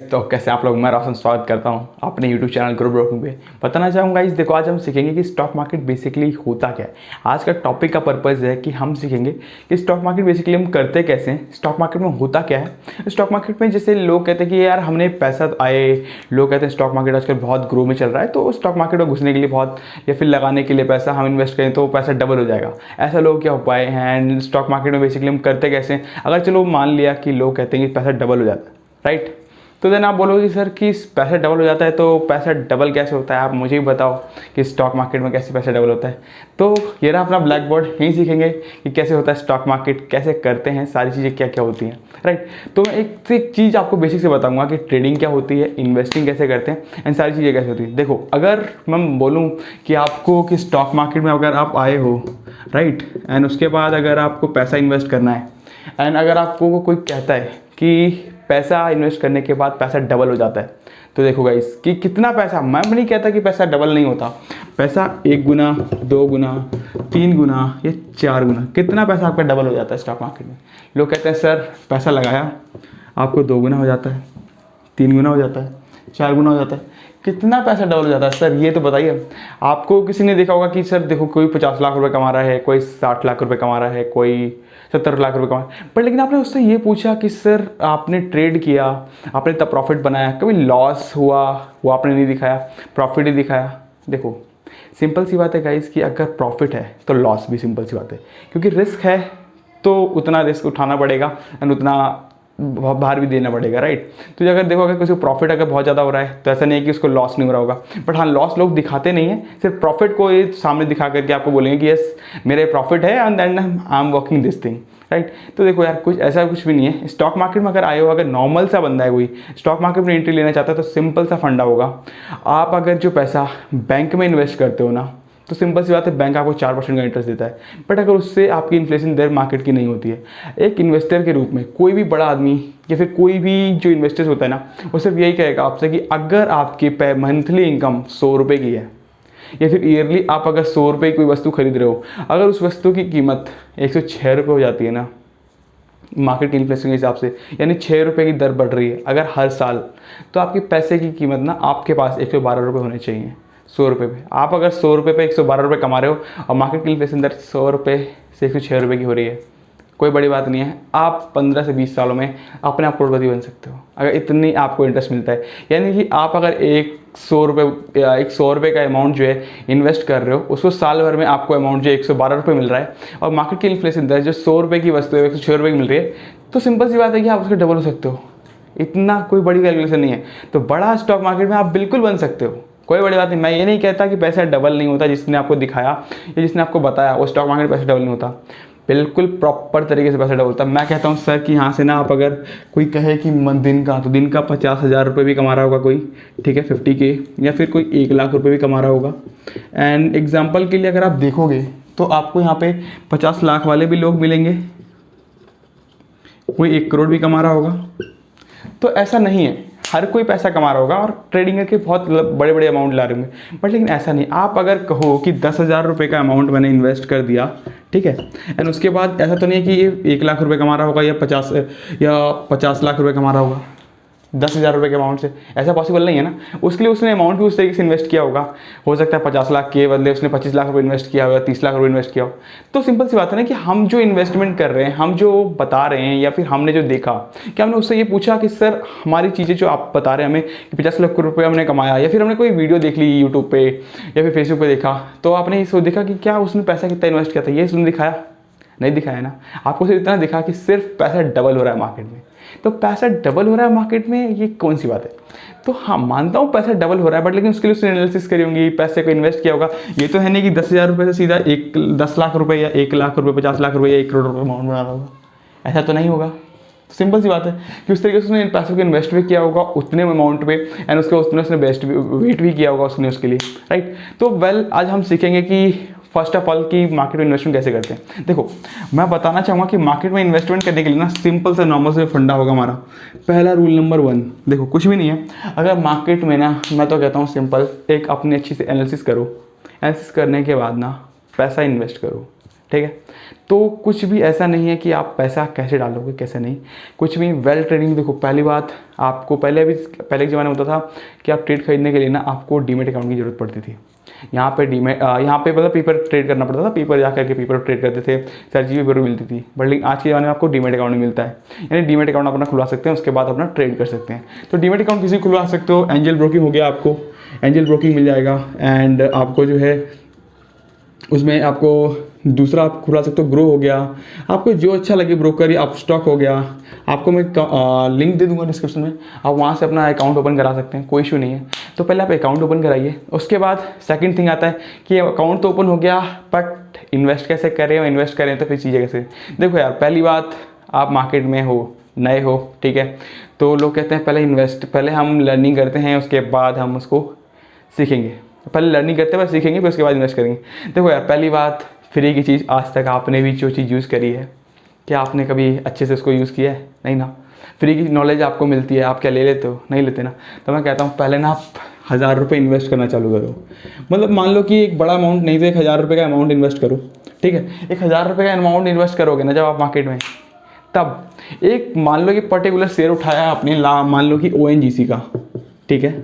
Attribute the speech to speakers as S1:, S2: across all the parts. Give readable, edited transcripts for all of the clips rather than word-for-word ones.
S1: तो कैसे आप लोग। मैं रोशन स्वागत करता हूं अपने YouTube चैनल ग्रो ब्रोकिंग पे। बताना चाहूँगा इस देखो, आज हम सीखेंगे कि स्टॉक मार्केट बेसिकली होता क्या है। आज का टॉपिक का पर्पज़ है कि हम सीखेंगे कि स्टॉक मार्केट बेसिकली हम करते कैसे हैं, स्टॉक मार्केट में होता क्या है। स्टॉक मार्केट में जैसे लोग कहते हैं कि यार हमने पैसा आए, लोग कहते हैं स्टॉक मार्केट आजकल बहुत ग्रो में चल रहा है, तो स्टॉक मार्केट में घुसने के लिए बहुत या फिर लगाने के लिए पैसा हम इन्वेस्ट करें तो पैसा डबल हो जाएगा। ऐसा लोग क्या उपाय हैं एंड स्टॉक मार्केट में बेसिकली हम करते कैसे हैं। अगर चलो मान लिया कि लोग कहते हैं कि पैसा डबल हो जाता है, राइट, तो देन आप बोलोगे सर कि पैसा डबल हो जाता है, तो पैसा डबल कैसे होता है, आप मुझे भी बताओ कि स्टॉक मार्केट में कैसे पैसा डबल होता है। तो ये रहा अपना ब्लैक बोर्ड, यहीं सीखेंगे कि कैसे होता है स्टॉक मार्केट, कैसे करते हैं, सारी चीज़ें क्या क्या होती हैं, राइट। तो मैं एक से एक चीज़ आपको बेसिक से बताऊंगा कि ट्रेडिंग क्या होती है, इन्वेस्टिंग कैसे करते हैं एंड सारी चीज़ें कैसे होती है। देखो, अगर मैं बोलूँ कि आपको कि स्टॉक मार्केट में अगर आप आए हो, राइट, एंड उसके बाद अगर आपको पैसा इन्वेस्ट करना है एंड अगर आपको कोई कहता है कि पैसा इन्वेस्ट करने के बाद पैसा डबल हो जाता है, तो देखो गाइस कि कितना पैसा, मैं नहीं कहता कि पैसा डबल नहीं होता, पैसा 1 गुना, 2 गुना, 3 गुना या 4 गुना, कितना पैसा आपका डबल हो जाता है स्टॉक मार्केट में। लोग कहते हैं सर पैसा लगाया आपको 2 गुना हो जाता है, 3 गुना हो जाता है, 4 गुना हो जाता है, कितना पैसा डबल हो जाता है सर, ये तो बताइए। आपको किसी ने देखा होगा कि सर देखो कोई 50 लाख रुपए कमा रहा है, कोई 60 लाख रुपए कमा रहा है, कोई 70 लाख रुपए कमा रहा है, पर लेकिन आपने उससे ये पूछा कि सर आपने ट्रेड किया, आपने तब प्रॉफिट बनाया, कभी लॉस हुआ वो आपने नहीं दिखाया, प्रॉफिट ही दिखाया। देखो सिंपल सी बात है गाइस कि अगर प्रॉफिट है तो लॉस भी सिंपल सी बात है, क्योंकि रिस्क है तो उतना रिस्क उठाना पड़ेगा एंड उतना भार भी देना पड़ेगा, राइट। तो अगर देखो अगर किसी को प्रॉफिट अगर बहुत ज़्यादा हो रहा है तो ऐसा नहीं है कि उसको लॉस नहीं हो रहा होगा, बट हाँ लॉस लोग दिखाते नहीं है, सिर्फ प्रॉफिट को ये सामने दिखा करके आपको बोलेंगे कि यस मेरे प्रॉफिट है and then I am working this thing, right. तो देखो यार कुछ ऐसा कुछ भी नहीं है। स्टॉक मार्केट में अगर आए हो, अगर नॉर्मल सा बंदा है कोई स्टॉक मार्केट में एंट्री लेना चाहता है, तो सिंपल सा फंडा होगा। आप अगर जो पैसा बैंक में इन्वेस्ट करते हो ना, तो सिंपल सी बात है बैंक आपको 4% का इंटरेस्ट देता है, बट अगर उससे आपकी इन्फ्लेशन दर मार्केट की नहीं होती है। एक इन्वेस्टर के रूप में कोई भी बड़ा आदमी या फिर कोई भी जो इन्वेस्टर्स होता है ना, वो सिर्फ यही कहेगा आपसे कि अगर आपकी मंथली इनकम 100 रुपये की है या फिर ईयरली आप अगर 100 रुपये की कोई वस्तु खरीद रहे हो, अगर उस वस्तु की कीमत 106 रुपये हो जाती है ना मार्केट की इन्फ्लेशन के हिसाब से, यानी 6 रुपये की दर बढ़ रही है अगर हर साल, तो आपके पैसे की कीमत ना आपके पास 112 रुपये होने चाहिए 100 रुपये पे। आप अगर 100 रुपये पे 112 रुपये कमा रहे हो और मार्केट की इन्फ्लेशन दर 100 रुपये से 106 रुपये की हो रही है, कोई बड़ी बात नहीं है। आप 15 से 20 सालों में अपने आप करोड़पति बन सकते हो अगर इतनी आपको इंटरेस्ट मिलता है। यानी कि आप अगर 100 रुपये का अमाउंट जो है इन्वेस्ट कर रहे हो, उसको साल भर में आपको अमाउंट जो 112 रुपये मिल रहा है और मार्केट की इन्फ्लेशन दर जो 100 रुपये की वस्तु है 106 रुपये की मिल रही है, तो सिंपल सी बात है कि आप उसको डबल हो सकते हो। इतना कोई बड़ी कैलकुलेशन नहीं है। तो बड़ा स्टॉक मार्केट में आप बिल्कुल बन सकते हो, कोई बड़ी बात नहीं। मैं ये नहीं कहता कि पैसा डबल नहीं होता, जिसने आपको दिखाया या जिसने आपको बताया वो स्टॉक मार्केट में पैसा डबल नहीं होता, बिल्कुल प्रॉपर तरीके से पैसा डबल होता है। मैं कहता हूँ सर कि यहाँ से ना आप अगर कोई कहे कि दिन का, तो दिन का 50,000 रुपये भी कमा रहा होगा कोई, ठीक है 50K, या फिर कोई 1 लाख रुपये भी कमा रहा होगा। एंड एग्जाम्पल के लिए अगर आप देखोगे तो आपको यहाँ पे 50 लाख वाले भी लोग मिलेंगे, कोई 1 करोड़ भी कमा रहा होगा। तो ऐसा नहीं है हर कोई पैसा कमा रहा होगा और ट्रेडिंग करके बहुत बड़े बड़े अमाउंट ला रहे होंगे, बट लेकिन ऐसा नहीं। आप अगर कहो कि 10,000 रुपये का अमाउंट मैंने इन्वेस्ट कर दिया, ठीक है, एंड उसके बाद ऐसा तो नहीं है कि ये 1 लाख रुपये कमा रहा होगा या 50 लाख रुपये कमा रहा होगा 10,000 रुपये के अमाउंट से, ऐसा पॉसिबल नहीं है ना। उसके लिए उसने अमाउंट भी उस तरीके से इन्वेस्ट किया होगा। हो सकता है 50 लाख के बदले उसने 25 लाख रुपये इन्वेस्ट किया हो या 30 लाख रुपये इन्वेस्ट किया हो। तो सिंपल सी बात है ना कि हम जो इन्वेस्टमेंट कर रहे हैं, हम जो बता रहे हैं या फिर हमने जो देखा, कि हमने उससे ये पूछा कि सर हमारी चीज़ें जो आप बता रहे हैं हमें कि 50 लाख रुपये हमने कमाया, या फिर हमने कोई वीडियो देख ली यूट्यूब पे या फिर फेसबुक पे देखा, तो आपने इसको देखा कि क्या उसने पैसा कितना इन्वेस्ट किया था, ये उसने दिखाया नहीं दिखाया ना। आपको सिर्फ इतना दिखा कि सिर्फ पैसा डबल हो रहा है मार्केट में। तो पैसा डबल हो रहा है मार्केट में, ये कौन सी बात है। तो हाँ मानता हूँ पैसा डबल हो रहा है, बट लेकिन उसके लिए उसने एनालिसिस करी होंगी, पैसे को इन्वेस्ट किया होगा। ये तो है नहीं कि 10,000 रुपये से सीधा 10 लाख रुपये या 1 लाख रुपये, 50 लाख रुपये या 1 करोड़ रुपये अमाउंट बना रहा होगा, ऐसा तो नहीं होगा। तो सिंपल सी बात है कि उस तरीके से उसने इन पैसों को इन्वेस्ट भी किया होगा उतने अमाउंट पे, एंड उसने बेस्ट भी वेट भी किया होगा उसने उसके लिए, राइट। तो आज हम सीखेंगे कि फर्स्ट ऑफ ऑल कि मार्केट में इन्वेस्टमेंट कैसे करते हैं। देखो मैं बताना चाहूँगा कि मार्केट में इन्वेस्टमेंट करने के लिए ना सिंपल सा नॉर्मल से फंडा होगा हमारा। पहला रूल नंबर 1, देखो कुछ भी नहीं है। अगर मार्केट में ना, मैं तो कहता हूँ सिंपल एक अपनी अच्छी से एनालिसिस करो, एनालिसिस करने के बाद ना पैसा इन्वेस्ट करो, ठीक है। तो कुछ भी ऐसा नहीं है कि आप पैसा कैसे डालोगे कैसे नहीं, कुछ भी वेल ट्रेडिंग। देखो पहली बात, आपको पहले के ज़माने में होता था कि आप ट्रेड खरीदने के लिए ना आपको डीमेट अकाउंट की ज़रूरत पड़ती थी। यहाँ पे मतलब पेपर ट्रेड करना पड़ता था, पेपर जा करके पेपर ट्रेड करते थे, सर्जी पेपर मिलती थी। बट लेकिन आज के ज़माने में आपको डीमेट अकाउंट मिलता है, यानी डीमेट अकाउंट अपना खुलवा सकते हैं, उसके बाद अपना ट्रेड कर सकते हैं। तो डीमेट अकाउंट किसी खुलवा सकते हो, एंजल ब्रोकिंग हो गया, आपको एंजल ब्रोकिंग मिल जाएगा। एंड आपको जो है उसमें आपको दूसरा आप खुला सकते हो, ग्रो हो गया, आपको जो अच्छा लगे ब्रोकर या अपस्टॉक हो गया। आपको मैं लिंक दे दूंगा डिस्क्रिप्शन में, आप वहाँ से अपना अकाउंट ओपन करा सकते हैं, कोई इशू नहीं है। तो पहले आप अकाउंट ओपन कराइए, उसके बाद सेकंड थिंग आता है कि अकाउंट तो ओपन हो गया, बट इन्वेस्ट कैसे करें, और इन्वेस्ट करें तो फिर चीज़ें कैसे। देखो यार, पहली बात, आप मार्केट में हो, नए हो, ठीक है, तो लोग कहते हैं पहले हम लर्निंग करते हैं, उसके बाद हम उसको सीखेंगे। पहले लर्निंग करते हैं, सीखेंगे, फिर उसके बाद इन्वेस्ट करेंगे। देखो यार, पहली बात, फ्री की चीज़ आज तक आपने भी जो चीज़ यूज़ करी है, क्या आपने कभी अच्छे से उसको यूज़ किया है? नहीं ना। फ्री की नॉलेज आपको मिलती है, आप क्या ले लेते हो? नहीं लेते ना। तो मैं कहता हूँ पहले ना आप 1000 रुपये इन्वेस्ट करना चालू करो। मतलब मान लो कि एक बड़ा अमाउंट नहीं तो 1000 रुपये का अमाउंट इन्वेस्ट करो, ठीक है। 1000 रुपये का अमाउंट इन्वेस्ट करोगे ना जब आप मार्केट में, तब एक मान लो कि पर्टिकुलर शेयर उठाया आपने, मान लो कि ONGC का, ठीक है,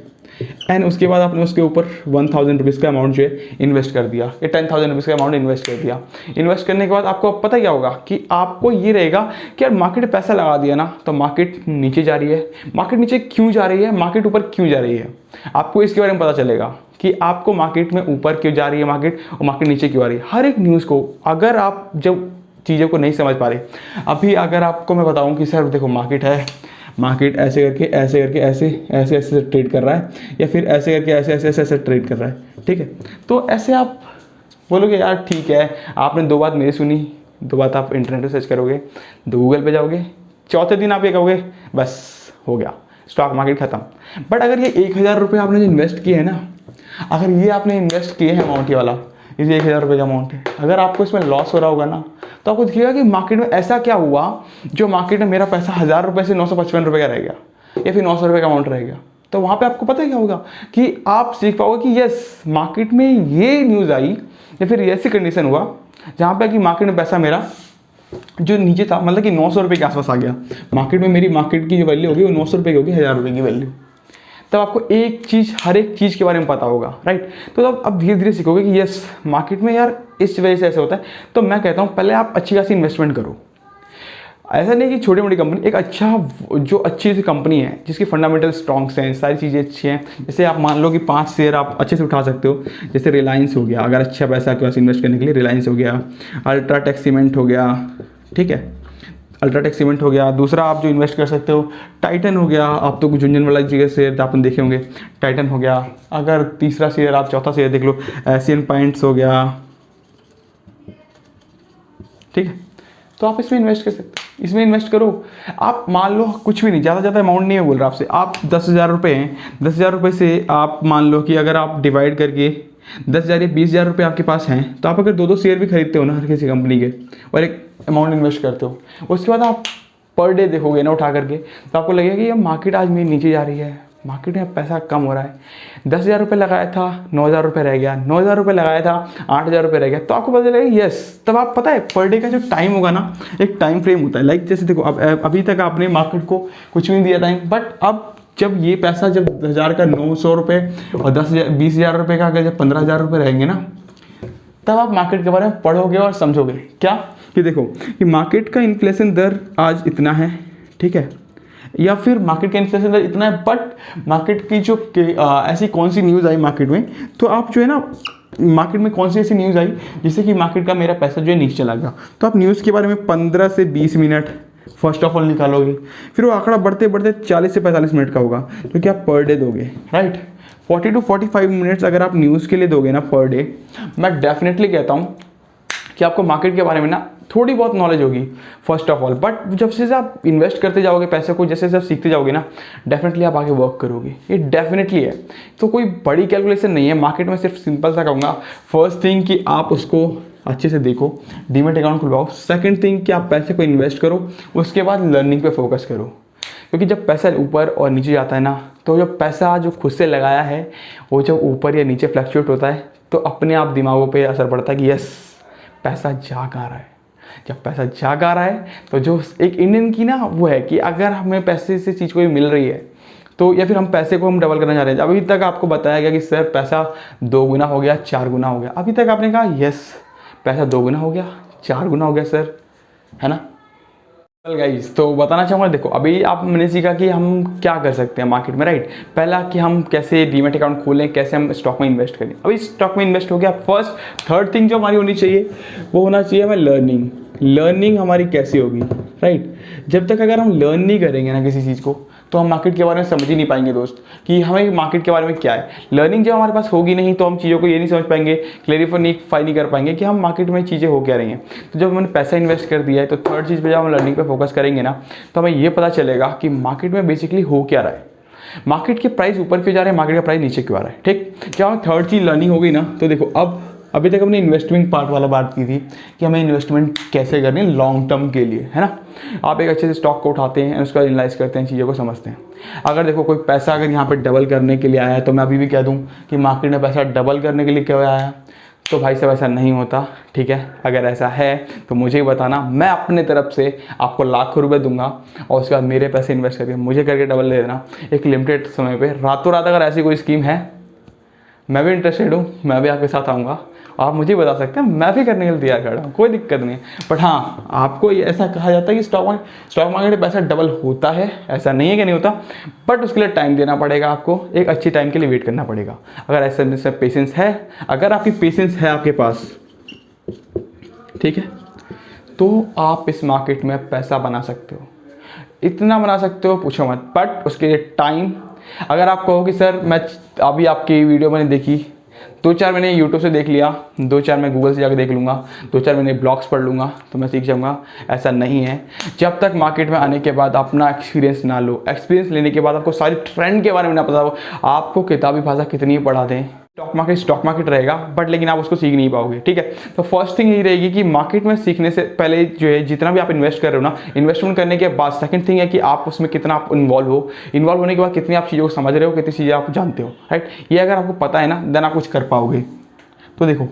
S1: एंड उसके बाद आपने उसके ऊपर 1000 रुपीज़ का अमाउंट जो है इन्वेस्ट कर दिया, या 10,000 रुपीज़ का अमाउंट इन्वेस्ट कर दिया। इन्वेस्ट करने के बाद आपको पता क्या होगा कि आपको ये रहेगा कि यार मार्केट में पैसा लगा दिया ना, तो मार्केट नीचे जा रही है, मार्केट नीचे क्यों जा रही है, मार्केट ऊपर क्यों जा रही है, आपको इसके बारे में पता चलेगा कि आपको मार्केट में ऊपर क्यों जा रही है मार्केट, और मार्केट नीचे क्यों आ रही है। हर एक न्यूज़ को, अगर आप जब चीज़ों को नहीं समझ पा रहे, अभी अगर आपको मैं बताऊँ कि सर देखो मार्केट है, मार्केट ऐसे करके ऐसे ट्रेड कर रहा है, या फिर ऐसे करके ऐसे ट्रेड कर रहा है, ठीक है, तो ऐसे आप बोलोगे यार ठीक है, आपने 2 बात मेरी सुनी, 2 बात आप इंटरनेट पे सर्च करोगे, गूगल पे जाओगे, चौथे दिन आप ये कहोगे बस हो गया, स्टॉक मार्केट खत्म। बट अगर ये 1000 रुपये आपने जो इन्वेस्ट किए हैं ना, अगर ये आपने इन्वेस्ट किए हैं अमाउंट ये वाला, ये 1000 रुपये का अमाउंट है, अगर आपको इसमें लॉस हो रहा होगा ना, तो आपको दिखेगा कि मार्केट में ऐसा क्या हुआ जो मार्केट में मेरा पैसा 1000 रुपये से 955 रुपये का रह गया, या फिर 900 रुपये का अमाउंट रह गया। तो वहाँ पे आपको पता है क्या होगा कि आप सीख पाओगे कि यस, मार्केट में ये न्यूज़ आई, या फिर ऐसी कंडीशन हुआ जहाँ पे कि मार्केट में पैसा मेरा जो नीचे था, मतलब कि 900 रुपये के आसपास आ गया, मार्केट में मेरी मार्केट की जो वैल्यू होगी वो 900 रुपये की होगी, 1000 रुपये की वैल्यू। तब आपको एक चीज़, हर एक चीज़ के बारे में पता होगा, राइट। तो तब अब धीरे धीरे सीखोगे कि यस, मार्केट में यार इस वजह से ऐसा होता है। तो मैं कहता हूँ पहले आप अच्छी खासी इन्वेस्टमेंट करो। ऐसा नहीं कि छोटी मोटी कंपनी, एक जो अच्छी सी कंपनी है जिसकी फंडामेंटल स्ट्रॉन्ग्स हैं, सारी चीज़ें अच्छी हैं, जैसे आप मान लो कि 5 शेयर आप अच्छे से उठा सकते हो, जैसे रिलायंस हो गया, अगर अच्छा पैसा आपके पास इन्वेस्ट करने के लिए, रिलायंस हो गया, अल्ट्राटेक सीमेंट हो गया, ठीक है, अल्ट्राटेक सीमेंट हो गया। दूसरा आप जो इन्वेस्ट कर सकते हो, टाइटन हो गया, आप तो झुंझुन वाला जगह शेयर आपने देखे होंगे, टाइटन हो गया। अगर तीसरा शेयर, आप चौथा शेयर देख लो, एशियन पेंट्स हो गया, ठीक है, तो आप इसमें इन्वेस्ट कर सकते हो, इसमें इन्वेस्ट करो। आप मान लो कुछ भी नहीं, ज़्यादा अमाउंट नहीं है बोल रहा आपसे, आप 10,000 रुपये हैं, 10,000 रुपये से आप मान लो कि अगर आप डिवाइड करके 10,000 या 20,000 रुपये आपके पास हैं, तो आप अगर 2-2 शेयर भी खरीदते हो ना हर किसी कंपनी के, और एक अमाउंट इन्वेस्ट करते हो, उसके बाद आप पर डे देखोगे ना उठा करके, तो आपको लगेगा कि ये मार्केट आज मेरी नीचे जा रही है, मार्केट में पैसा कम हो रहा है। 10,000 रुपये लगाया था, 9,000 रुपये रह गया, 9,000 रुपये लगाया था, 8,000 रुपये रह गया, तो आपको पता चलेगा यस। तब आप पता है पर डे का जो टाइम होगा ना, एक टाइम फ्रेम होता है, लाइक जैसे देखो अब अभी तक आपने मार्केट को कुछ भी नहीं दिया टाइम, बट अब जब ये पैसा, जब 10,000 का 900 रुपये और 20,000 रुपये का अगर जब 15,000 रुपये रहेंगे ना, तब आप मार्केट के बारे में पढ़ोगे और समझोगे क्या, कि देखो कि मार्केट का इन्फ्लेशन दर आज इतना है, ठीक है, या फिर मार्केट का इन्फ्लेशन दर इतना है, बट मार्केट की जो ऐसी कौन सी न्यूज़ आई मार्केट में, तो आप जो है ना मार्केट में कौन सी ऐसी न्यूज़ आई जिससे कि मार्केट का मेरा पैसा जो है नीचे चला गया, तो आप न्यूज़ के बारे में 15 से 20 मिनट फर्स्ट ऑफ ऑल निकालोगे, फिर वो आंकड़ा बढ़ते बढ़ते 40 से 45 मिनट का होगा, जो कि आप पर डे दोगे, राइट। 40 to 45 मिनट्स अगर आप न्यूज़ के लिए दोगे ना पर डे, मैं डेफिनेटली कहता हूँ कि आपको मार्केट के बारे में ना थोड़ी बहुत नॉलेज होगी फर्स्ट ऑफ ऑल, बट जब से आप इन्वेस्ट करते जाओगे पैसे को, जैसे जैसे सीखते जाओगे ना, डेफिनेटली आप आगे वर्क करोगे, ये डेफिनेटली है। तो कोई बड़ी कैलकुलेशन नहीं है मार्केट में, सिर्फ सिंपल सा कहूँगा, फर्स्ट थिंग कि आप उसको अच्छे से देखो, डीमेट अकाउंट खुलवाओ। सेकंड थिंग कि आप पैसे को इन्वेस्ट करो, उसके बाद लर्निंग पे फोकस करो, क्योंकि जब पैसा ऊपर और नीचे जाता है ना, तो जब पैसा जो खुद से लगाया है वो जब ऊपर या नीचे फ्लक्चुएट होता है, तो अपने आप दिमागों पे असर पड़ता है कि यस पैसा जाग आ रहा है। जब पैसा जाग आ रहा है तो जो एक इंडियन की ना वो है कि अगर हमें पैसे से चीज़ कोई मिल रही है तो या फिर हम पैसे को हम डबल करना चाह रहे हैं। अभी तक आपको बताया गया कि सर पैसा 2 गुना हो गया, 4 गुना हो गया। अभी तक आपने कहा यस पैसा 2 गुना हो गया, 4 गुना हो गया सर, है ना। गाइस तो बताना चाहूँगा, देखो अभी आप मैंने सीखा कि हम क्या कर सकते हैं मार्केट में, राइट। पहला कि हम कैसे डीमैट अकाउंट खोलें, कैसे हम स्टॉक में इन्वेस्ट करें। अभी स्टॉक में इन्वेस्ट हो गया, फर्स्ट थर्ड थिंग जो हमारी होनी चाहिए वो होना चाहिए हमें लर्निंग हमारी कैसे होगी, राइट। जब तक अगर हम लर्न नहीं करेंगे ना किसी चीज़ को तो हम मार्केट के बारे में समझ ही नहीं पाएंगे दोस्त, कि हमें मार्केट के बारे में क्या है। लर्निंग जब हमारे पास होगी नहीं तो हम चीज़ों को ये नहीं समझ पाएंगे, क्लेरिफाई नहीं कर पाएंगे कि हम मार्केट में चीज़ें हो क्या रही हैं। तो जब हमने पैसा इन्वेस्ट कर दिया है तो थर्ड चीज़ पे जब हम लर्निंग पे फोकस करेंगे ना तो हमें ये पता चलेगा कि मार्केट में बेसिकली हो क्या रहा है, मार्केट के प्राइस ऊपर क्यों जा रहे हैं, मार्केट का प्राइस नीचे क्यों आ रहा है, ठीक। जब हमें थर्ड चीज़ लर्निंग हो गई ना तो देखो अभी तक हमने इन्वेस्टमेंट पार्ट वाला बात की थी कि हमें इन्वेस्टमेंट कैसे करनी है लॉन्ग टर्म के लिए, है ना। आप एक अच्छे से स्टॉक को उठाते हैं, उसका एनालाइज करते हैं, चीज़ों को समझते हैं। अगर देखो कोई पैसा अगर यहाँ पे डबल करने के लिए आया है तो मैं अभी भी कह दूँ कि मार्केट में पैसा डबल करने के लिए क्यों आया है, तो भाई साहब ऐसा नहीं होता, ठीक है। अगर ऐसा है तो मुझे ही बताना, मैं अपने तरफ से आपको लाखों रुपए दूंगा और उसके बाद मेरे पैसे इन्वेस्ट करके मुझे करके डबल दे देना एक लिमिटेड समय पे। रातों रात अगर ऐसी कोई स्कीम है मैं भी इंटरेस्टेड हूँ, मैं भी आपके साथ आऊँगा, आप मुझे बता सकते हैं, मैं भी करने के लिए तैयार खड़ा हूँ, कोई दिक्कत नहीं है। बट हाँ, आपको ऐसा कहा जाता है कि स्टॉक मार्केट में पैसा डबल होता है, ऐसा नहीं है कि नहीं होता, बट उसके लिए टाइम देना पड़ेगा, आपको एक अच्छी टाइम के लिए वेट करना पड़ेगा। अगर ऐसा पेशेंस है, अगर आपकी पेशेंस है आपके पास, ठीक है, तो आप इस मार्केट में पैसा बना सकते हो, इतना बना सकते हो पूछो मत। बट उसके लिए टाइम, अगर आप कहो कि सर मैं अभी आपकी वीडियो मैंने देखी, 2-4 मैंने यूट्यूब से देख लिया, 2-4 मैं गूगल से जाकर देख लूँगा, 2-4 मैंने ब्लॉग्स पढ़ लूँगा तो मैं सीख जाऊँगा, ऐसा नहीं है। जब तक मार्केट में आने के बाद अपना एक्सपीरियंस ना लो, एक्सपीरियंस लेने के बाद आपको सारी ट्रेंड के बारे में ना पता हो, आपको किताबी भाषा कितनी ही पढ़ा दें, स्टॉक मार्केट रहेगा बट लेकिन आप उसको सीख नहीं पाओगे, ठीक है। तो फर्स्ट थिंग यही रहेगी कि मार्केट में सीखने से पहले जो है जितना भी आप इन्वेस्ट कर रहे हो ना, इन्वेस्टमेंट करने के बाद सेकंड थिंग है कि आप उसमें कितना आप इन्वॉल्व होने के बाद कितनी आप चीज़ों को समझ रहे हो, कितनी चीज़ें आप जानते हो, राइट। ये अगर आपको पता है ना देन आप कुछ कर पाओगे। तो देखो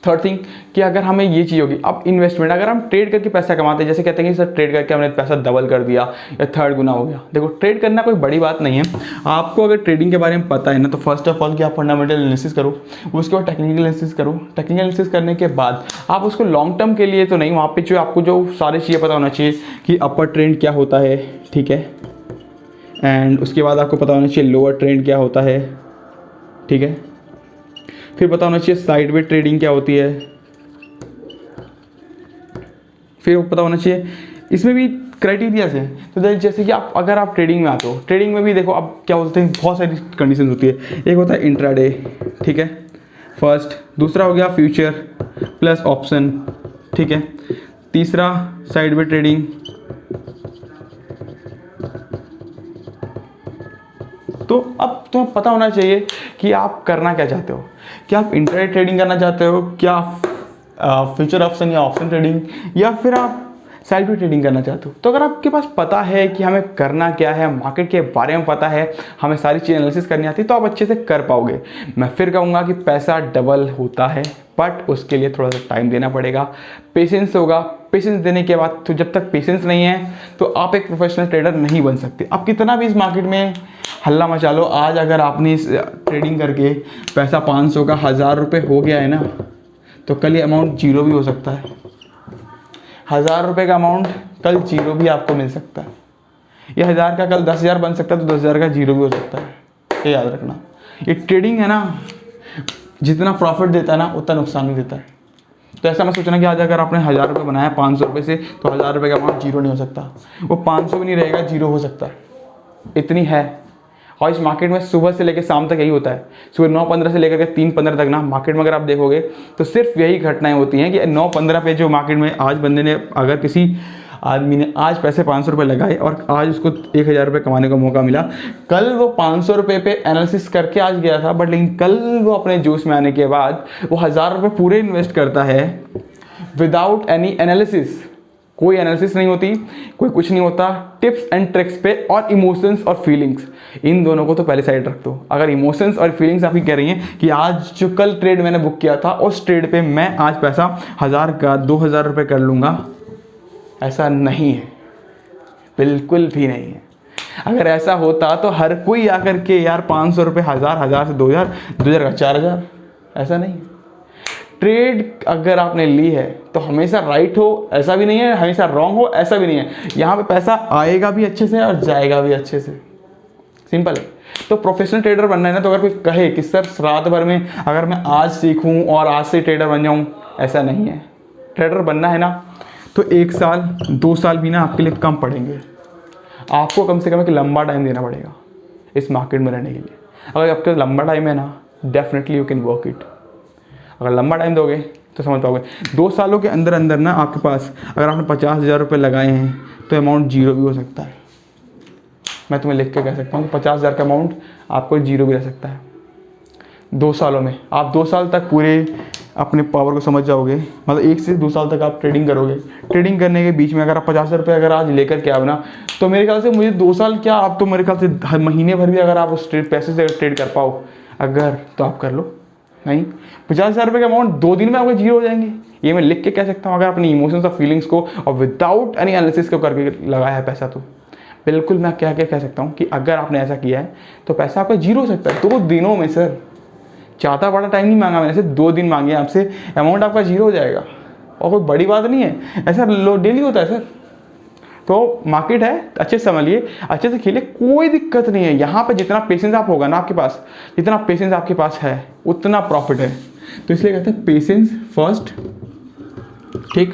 S1: थर्ड थिंग कि अगर हमें ये चीज़ होगी, अब इन्वेस्टमेंट अगर हम ट्रेड करके पैसा कमाते हैं, जैसे कहते हैं कि सर ट्रेड करके हमने पैसा डबल कर दिया या थर्ड गुना हो गया। देखो ट्रेड करना कोई बड़ी बात नहीं है, आपको अगर ट्रेडिंग के बारे में पता है ना तो फर्स्ट ऑफ ऑल कि आप फंडामेंटल एनालिसिस करो, उसके बाद टेक्निकल एनालिसिस करो। टेक्निकल एनालिसिस करने के बाद आप उसको लॉन्ग टर्म के लिए तो नहीं, वहाँ पे जो आपको जो सारी चीज़ें पता होना चाहिए कि अपर ट्रेंड क्या होता है, ठीक है, एंड उसके बाद आपको पता होना चाहिए लोअर ट्रेंड क्या होता है, ठीक है, फिर पता होना चाहिए साइडवेज ट्रेडिंग क्या होती है, फिर पता होना चाहिए इसमें भी क्राइटेरिया है। तो जैसे कि आप अगर आप ट्रेडिंग में आते हो, ट्रेडिंग में भी देखो अब क्या बोलते हैं, बहुत सारी कंडीशन होती है। एक होता है इंट्राडे, ठीक है, फर्स्ट, दूसरा हो गया फ्यूचर प्लस ऑप्शन, ठीक है, तीसरा साइडवेज ट्रेडिंग, तो अब तुम्हें पता होना चाहिए कि आप करना क्या चाहते हो, क्या आप इंट्राडे ट्रेडिंग करना चाहते हो, क्या फ्यूचर ऑप्शन या ऑप्शन ट्रेडिंग, या फिर आप साइडवेज ट्रेडिंग करना चाहते हो। तो अगर आपके पास पता है कि हमें करना क्या है, मार्केट के बारे में पता है, हमें सारी चीज़ एनालिसिस करनी आती है, तो आप अच्छे से कर पाओगे। मैं फिर कहूँगा कि पैसा डबल होता है बट उसके लिए थोड़ा सा टाइम देना पड़ेगा, पेशेंस होगा। पेशेंस देने के बाद, तो जब तक पेशेंस नहीं है तो आप एक प्रोफेशनल ट्रेडर नहीं बन सकते। आप कितना भी इस मार्केट में हल्ला मचा लो, आज अगर आपने इस ट्रेडिंग करके पैसा 500 का 1000 रुपये हो गया है ना, तो कल ये अमाउंट जीरो भी हो सकता है। 1000 रुपये का अमाउंट कल जीरो भी आपको मिल सकता है। ये 1000 का कल 10,000 बन सकता है, तो 10,000 का जीरो भी हो सकता है, ये याद रखना। ये ट्रेडिंग है ना, जितना प्रॉफिट देता है ना उतना नुकसान भी देता है। तो ऐसा मैं सोचना कि आज अगर आपने 1000 रुपये बनाया 500 रुपये से, तो 1000 रुपये का अमाउंट जीरो नहीं हो सकता, वो 500 भी नहीं रहेगा, जीरो हो सकता है, इतनी है। और इस मार्केट में सुबह से लेकर शाम तक यही होता है। सुबह 9:15 से लेकर के 3:15 तक ना मार्केट में अगर आप देखोगे तो सिर्फ यही घटनाएं होती हैं कि 9:15 पे जो मार्केट में आज बंदे ने, अगर किसी आदमी ने आज पैसे 500 रुपये लगाए और आज उसको 1000 रुपये कमाने का मौका मिला, कल वो 500 रुपये पे एनालिसिस करके आज गया था, बट लेकिन कल वो अपने जोश में आने के बाद वो 1000 रुपये पूरे इन्वेस्ट करता है विदाउट एनी एनालिसिस, कोई एनालिसिस नहीं होती, कोई कुछ नहीं होता, टिप्स एंड ट्रिक्स पे और इमोशंस और फीलिंग्स, इन दोनों को तो पहले साइड रख दो। अगर इमोशंस और फीलिंग्स आपकी कह रही हैं कि आज जो कल ट्रेड मैंने बुक किया था उस ट्रेड पे मैं आज पैसा 1000 का 2000 रुपये कर लूँगा, ऐसा नहीं है, बिल्कुल भी नहीं है। अगर ऐसा होता तो हर कोई आकर के यार 500 रुपये, 1000 से 2000, 2000 का 4000, ऐसा नहीं है। ट्रेड अगर आपने ली है तो हमेशा राइट हो ऐसा भी नहीं है, हमेशा रॉन्ग हो ऐसा भी नहीं है। यहाँ पे पैसा आएगा भी अच्छे से और जाएगा भी अच्छे से, सिंपल है। तो प्रोफेशनल ट्रेडर बनना है ना, तो अगर कोई कहे कि सर रात भर में अगर मैं आज सीखूं और आज से ट्रेडर बन जाऊं, ऐसा नहीं है। ट्रेडर बनना है ना तो 1 साल 2 साल भी ना आपके लिए कम पड़ेंगे। आपको कम से कम एक लंबा टाइम देना पड़ेगा इस मार्केट में रहने के लिए। अगर आपके लंबा टाइम है ना, definitely you can work it. अगर लंबा टाइम दोगे तो समझ पाओगे। 2 सालों के अंदर अंदर ना आपके पास अगर आपने 50,000 रुपये लगाए हैं तो अमाउंट जीरो भी हो सकता है। मैं तुम्हें लिख के कह सकता हूँ कि 50,000 का अमाउंट आपको जीरो भी रह सकता है 2 सालों में। आप 2 साल तक पूरे अपने पावर को समझ जाओगे, मतलब 1 से 2 साल तक आप ट्रेडिंग करोगे। ट्रेडिंग करने के बीच में अगर आप 50,000 रुपये अगर आज लेकर के आओ ना, तो मेरे ख्याल से मुझे 2 साल क्या, आप तो मेरे ख्याल से हर महीने भर भी अगर आप उस पैसे से ट्रेड कर पाओ अगर, तो आप कर लो। नहीं, 50,000 रुपये का अमाउंट 2 दिन में आपके जीरो हो जाएंगे, ये मैं लिख के कह सकता हूँ। अगर अपनी इमोशंस और फीलिंग्स को और विदाउट एनी एनालिसिस को करके लगाया है पैसा, तो बिल्कुल मैं कह सकता हूँ कि अगर आपने ऐसा किया है तो पैसा आपका जीरो हो सकता है 2 दिनों में। सर ज़्यादा बड़ा टाइम नहीं मांगा मैंने, सिर्फ 2 दिन मांगे आपसे, अमाउंट आपका जीरो हो जाएगा। और कोई बड़ी बात नहीं है, ऐसा डेली होता है सर। तो मार्केट है, अच्छे से संभालिए, अच्छे से खेलिए, कोई दिक्कत नहीं है। यहाँ पे जितना पेशेंस आप होगा ना आपके पास, जितना पेशेंस आपके पास है उतना प्रॉफिट है। तो इसलिए कहते हैं पेशेंस फर्स्ट, ठीक।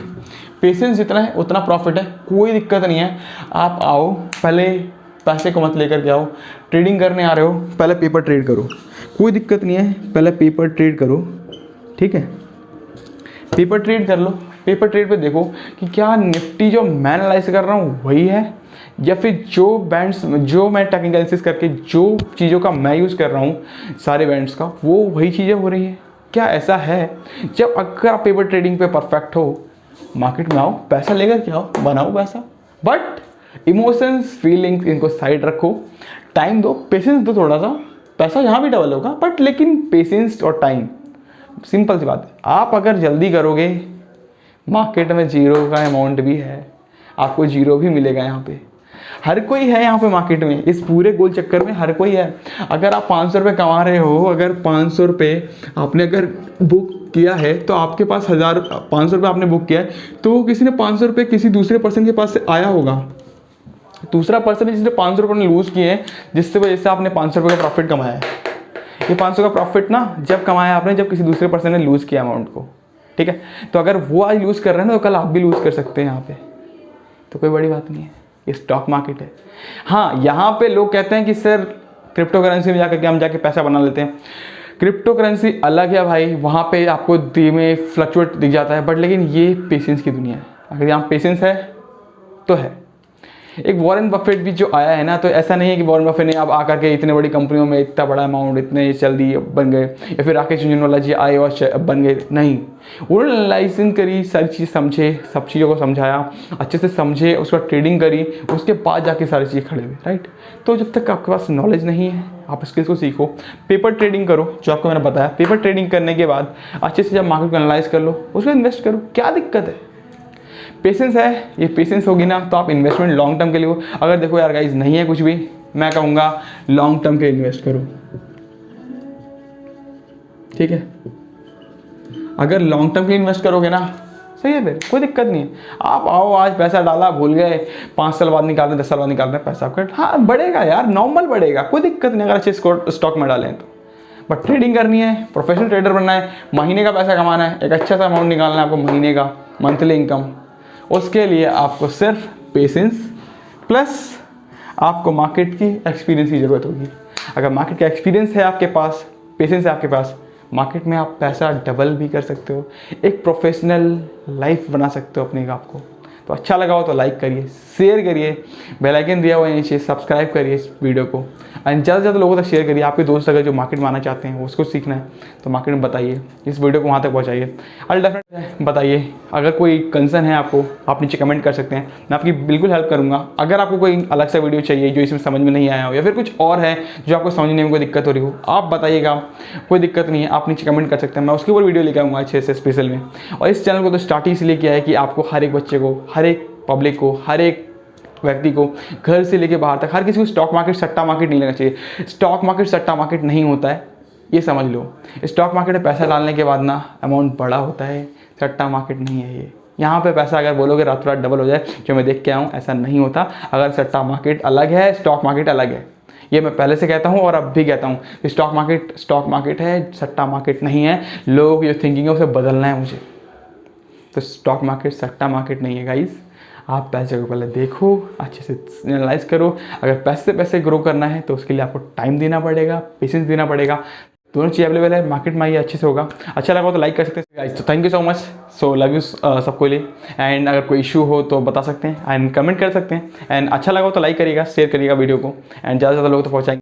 S1: पेशेंस जितना है उतना प्रॉफिट है, कोई दिक्कत नहीं है। आप आओ, पहले पैसे को मत लेकर के आओ। ट्रेडिंग करने आ रहे हो, पहले पेपर ट्रेड करो, कोई दिक्कत नहीं है, पहले पेपर ट्रेड करो, ठीक है। पेपर ट्रेड कर लो। पेपर ट्रेड पे देखो कि क्या निफ्टी जो मैं एनालाइज कर रहा हूँ वही है, या फिर जो बैंड्स, जो मैं टेक्निकल एनालिसिस करके जो चीज़ों का मैं यूज़ कर रहा हूँ सारे बैंड्स का, वो वही चीज़ें हो रही हैं। क्या ऐसा है? जब अगर आप पेपर ट्रेडिंग पे परफेक्ट हो, मार्केट में आओ, पैसा लेकर के आओ, बनाओ पैसा। बट इमोशंस, फीलिंग्स, इनको साइड रखो, टाइम दो, पेशेंस दो थोड़ा सा। पैसा यहाँ भी डबल होगा, बट लेकिन पेशेंस और टाइम, सिंपल सी बात है। आप अगर जल्दी करोगे, मार्केट में जीरो का अमाउंट भी है, आपको जीरो भी मिलेगा। यहाँ पे हर कोई है, यहाँ पे मार्केट में, इस पूरे गोल चक्कर में हर कोई है। अगर आप 500 रुपये कमा रहे हो, अगर 500 रुपये आपने अगर बुक किया है, तो आपके पास 500 रुपये आपने बुक किया है, तो किसी ने 500 रुपये किसी दूसरे पर्सन के पास से आया होगा। दूसरा पर्सन जिसने 500 रुपये लूज़ किए हैं, जिससे वजह से आपने 500 रुपये का प्रॉफिट कमाया है। ये 500 का प्रॉफिट ना जब कमाया आपने, जब किसी दूसरे पर्सन ने लूज़ किया अमाउंट को, ठीक है। तो अगर वो आज लूज़ कर रहे हैं ना, तो कल आप भी लूज़ कर सकते हैं यहाँ पे, तो कोई बड़ी बात नहीं है। ये स्टॉक मार्केट है। हाँ, यहाँ पे लोग कहते हैं कि सर क्रिप्टो करेंसी में जाकर के हम जाके पैसा बना लेते हैं। क्रिप्टो करेंसी अलग है भाई, वहाँ पे आपको धीमे फ्लक्चुएट दिख जाता है, बट लेकिन ये पेशेंस की दुनिया है। अगर यहाँ पेशेंस है तो है। एक वॉरेन बफेट भी जो आया है ना, तो ऐसा नहीं है कि वॉरेन बफेट ने अब आकर के इतने बड़ी कंपनियों में इतना बड़ा अमाउंट इतने जल्दी बन गए, या फिर राकेश झुंझुनवाला जी आए और बन गए, नहीं। उन्होंने एनालाइसिस करी, सारी चीज़ समझे, सब चीज़ों को समझाया, अच्छे से समझे, उसका ट्रेडिंग करी, उसके बाद जाके सारी चीज़ें खड़े हुए, राइट। तो जब तक आपके पास नॉलेज नहीं है, आप स्किल्स को सीखो, पेपर ट्रेडिंग करो, जो आपको मैंने बताया। पेपर ट्रेडिंग करने के बाद अच्छे से जब मार्केट को एनालाइज कर लो, उसमें इन्वेस्ट करो, क्या दिक्कत है। पेशेंस है, ये पेशेंस होगी ना, तो आप इन्वेस्टमेंट लॉन्ग टर्म के लिए हो। अगर देखो यार गाइस नहीं है कुछ भी, मैं कहूँगा लॉन्ग टर्म के इन्वेस्ट करो, ठीक है। अगर लॉन्ग टर्म के इन्वेस्ट करोगे ना, सही है, फिर कोई दिक्कत नहीं है। आप आओ, आज पैसा डाला, भूल गए, 5 साल बाद निकाल रहे, 10 साल बाद निकाल रहे, पैसा आपका हाँ बढ़ेगा यार, नॉर्मल बढ़ेगा, कोई दिक्कत नहीं अगर अच्छे स्टॉक में डालें तो। बट ट्रेडिंग करनी है, प्रोफेशनल ट्रेडर बनना है, महीने का पैसा कमाना है, एक अच्छा सा अमाउंट निकालना है आपको महीने का, मंथली इनकम। उसके लिए आपको सिर्फ पेशेंस प्लस आपको मार्केट की एक्सपीरियंस की ज़रूरत होगी। अगर मार्केट का एक्सपीरियंस है आपके पास, पेशेंस है आपके पास, मार्केट में आप पैसा डबल भी कर सकते हो, एक प्रोफेशनल लाइफ बना सकते हो अपने आप को। तो अच्छा लगा हो तो लाइक करिए, शेयर करिए, बेल आइकन दिया हुआ है नीचे, सब्सक्राइब करिए इस वीडियो को एंड ज़्यादा से ज़्यादा लोगों तक शेयर करिए। आपके दोस्त अगर जो मार्केट में आना चाहते हैं, उसको सीखना है तो मार्केट में बताइए, इस वीडियो को वहाँ तक पहुँचाइए। अल्टीमेटली बताइए, अगर कोई कंसर्न है आपको, आप नीचे कमेंट कर सकते हैं, मैं आपकी बिल्कुल हेल्प करूँगा। अगर आपको कोई अलग सा वीडियो चाहिए जो इसमें समझ में नहीं आया हो, या फिर कुछ और है जो आपको समझने में कोई दिक्कत हो रही हो, आप बताइएगा, कोई दिक्कत नहीं है, आप नीचे कमेंट कर सकते हैं, मैं उसके ऊपर वीडियो लेकर आऊँगा अच्छे से स्पेशल में। और इस चैनल को तो स्टार्ट ही इसलिए किया है कि आपको हर एक बच्चे को, हर एक पब्लिक को, हर एक व्यक्ति को, घर से लेके बाहर तक हर किसी को स्टॉक मार्केट सट्टा मार्केट नहीं लेना चाहिए। स्टॉक मार्केट सट्टा मार्केट नहीं होता है, ये समझ लो। स्टॉक मार्केट में पैसा डालने के बाद ना अमाउंट बड़ा होता है, सट्टा मार्केट नहीं है ये। यहाँ पे पैसा अगर बोलोगे रातों रात डबल हो जाए, जो मैं देख के आया हूँ, ऐसा नहीं होता। अगर सट्टा मार्केट अलग है, स्टॉक मार्केट अलग है, ये मैं पहले से कहता हूँ और अब भी कहता हूँ कि स्टॉक मार्केट है, सट्टा मार्केट नहीं है। लोग जो थिंकिंग है उसे बदलना है मुझे। तो स्टॉक मार्केट सट्टा मार्केट नहीं है गाइस। आप पैसे को पहले देखो, अच्छे से एनालाइज करो। अगर पैसे ग्रो करना है तो उसके लिए आपको टाइम देना पड़ेगा, पेशेंस देना पड़ेगा। दोनों चीज़ अवेलेबल है मार्केट में, ये अच्छे से होगा। अच्छा लगा तो लाइक कर सकते हैं गाइस। तो thank you so much, so love you सबको लिए। एंड अगर कोई इशू हो तो बता सकते हैं एंड कमेंट कर सकते हैं। एंड अच्छा लगा तो लाइक करिएगा, शेयर करिएगा वीडियो को एंड ज़्यादा से ज़्यादा लोगों तक पहुँचाएंगे।